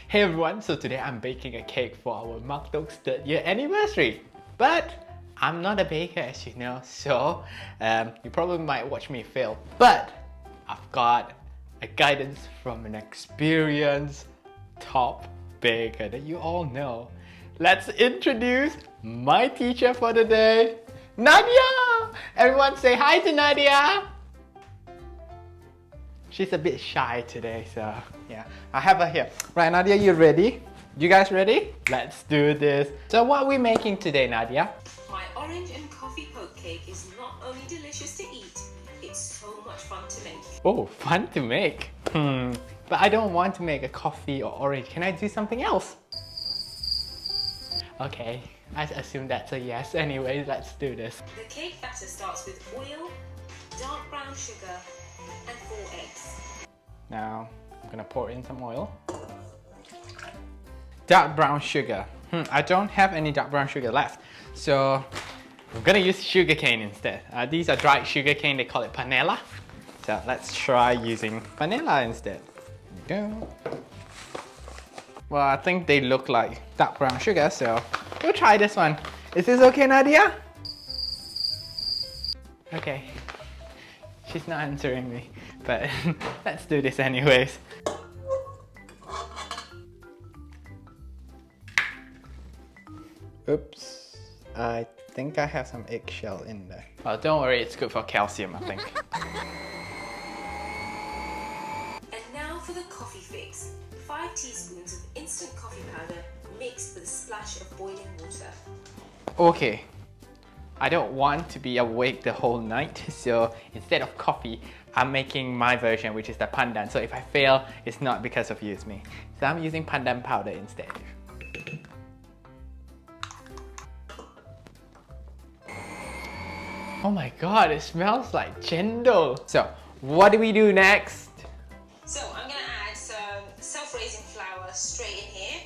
Hey everyone, so today I'm baking a cake for our Mak Tok's 3rd year anniversary. But I'm not a baker, as you know, so you probably might watch me fail. But I've got a guidance from an experienced top baker that you all know. Let's introduce my teacher for the day, Nadiya! Everyone say hi to Nadiya! She's a bit shy today, so yeah, I have her here. Right, Nadiya, you ready? You guys ready? Let's do this. So what are we making today, Nadiya? My orange and coffee poke cake is not only delicious to eat, it's so much fun to make. Oh, fun to make. But I don't want to make a coffee or orange. Can I do something else? Okay, I assume that's a yes. Anyways, let's do this. The cake batter starts with oil, dark brown sugar, and 4 eggs. Now, I'm gonna pour in some oil. Dark brown sugar. I don't have any dark brown sugar left, so I'm gonna use sugar cane instead. These are dried sugar cane, they call it panela. So let's try using panela instead. There we go. Well, I think they look like dark brown sugar, so we'll try this one. Is this okay, Nadiya? Okay. She's not answering me, but let's do this anyways. Oops, I think I have some eggshell in there. Well, don't worry, it's good for calcium, I think. And now for the coffee fix. 5 teaspoons of instant coffee powder mixed with a splash of boiling water. Okay, I don't want to be awake the whole night, so instead of coffee, I'm making my version, which is the pandan. So if I fail, it's not because of you, it's me. So I'm using pandan powder instead. Oh my god, it smells like chendol. So what do we do next? So I'm going to add some self-raising flour straight in here.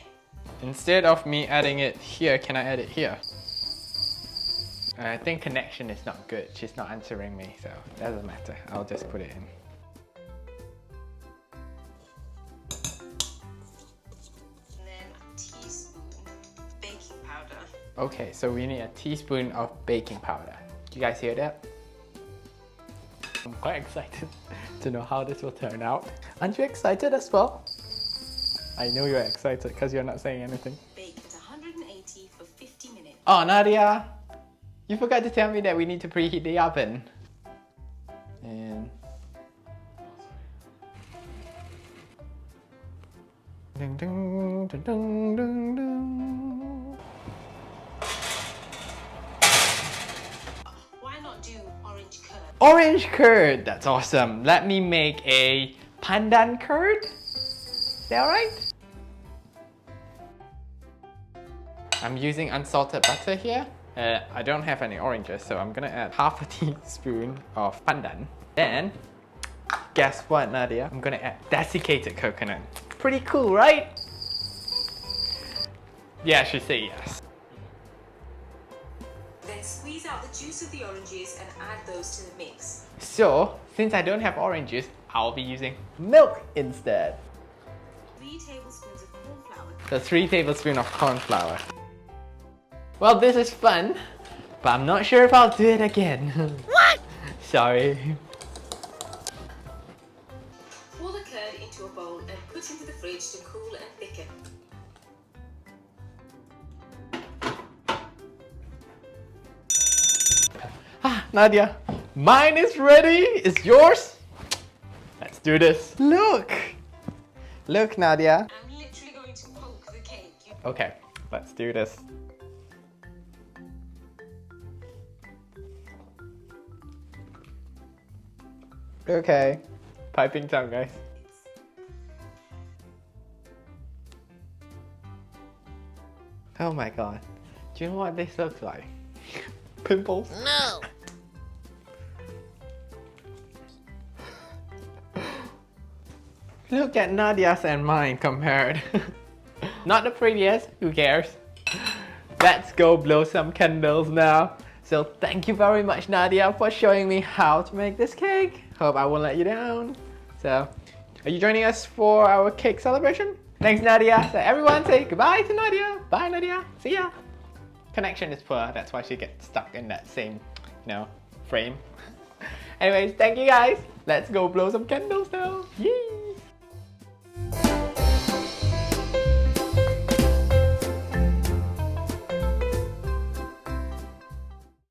Instead of me adding it here, can I add it here? I think connection is not good. She's not answering me, so it doesn't matter. I'll just put it in. And then a teaspoon baking powder. Okay, so we need a teaspoon of baking powder. You guys hear that? I'm quite excited to know how this will turn out. Aren't you excited as well? I know you're excited because you're not saying anything. Bake at 180 for 50 minutes. Oh, Nadiya! You forgot to tell me that we need to preheat the oven. And... Ding, ding, ding, ding, ding, ding. Why not do orange curd? Orange curd! That's awesome. Let me make a pandan curd. Is that alright? I'm using unsalted butter here. I don't have any oranges, so I'm gonna add half a teaspoon of pandan. Then, guess what, Nadiya? I'm gonna add desiccated coconut. Pretty cool, right? Yeah, she said yes. Then squeeze out the juice of the oranges and add those to the mix. So, since I don't have oranges, I'll be using milk instead. 3 tablespoons of corn flour. So 3 tablespoons of corn flour. Well, this is fun, but I'm not sure if I'll do it again. What? Sorry. Pour the curd into a bowl and put into the fridge to cool and thicken. Nadiya, mine is ready. Is yours? Let's do this. Look! Look, Nadiya. I'm literally going to poke the cake. Okay, let's do this. Okay, piping time, guys. Oh my god, do you know what this looks like? Pimples? No! Look at Nadiya's and mine compared. Not the prettiest, who cares? Let's go blow some candles now. So thank you very much, Nadiya, for showing me how to make this cake. Hope I won't let you down. So, are you joining us for our cake celebration? Thanks, Nadiya. So everyone say goodbye to Nadiya. Bye, Nadiya. See ya. Connection is poor, that's why she gets stuck in that same, frame. Anyways, thank you guys. Let's go blow some candles now.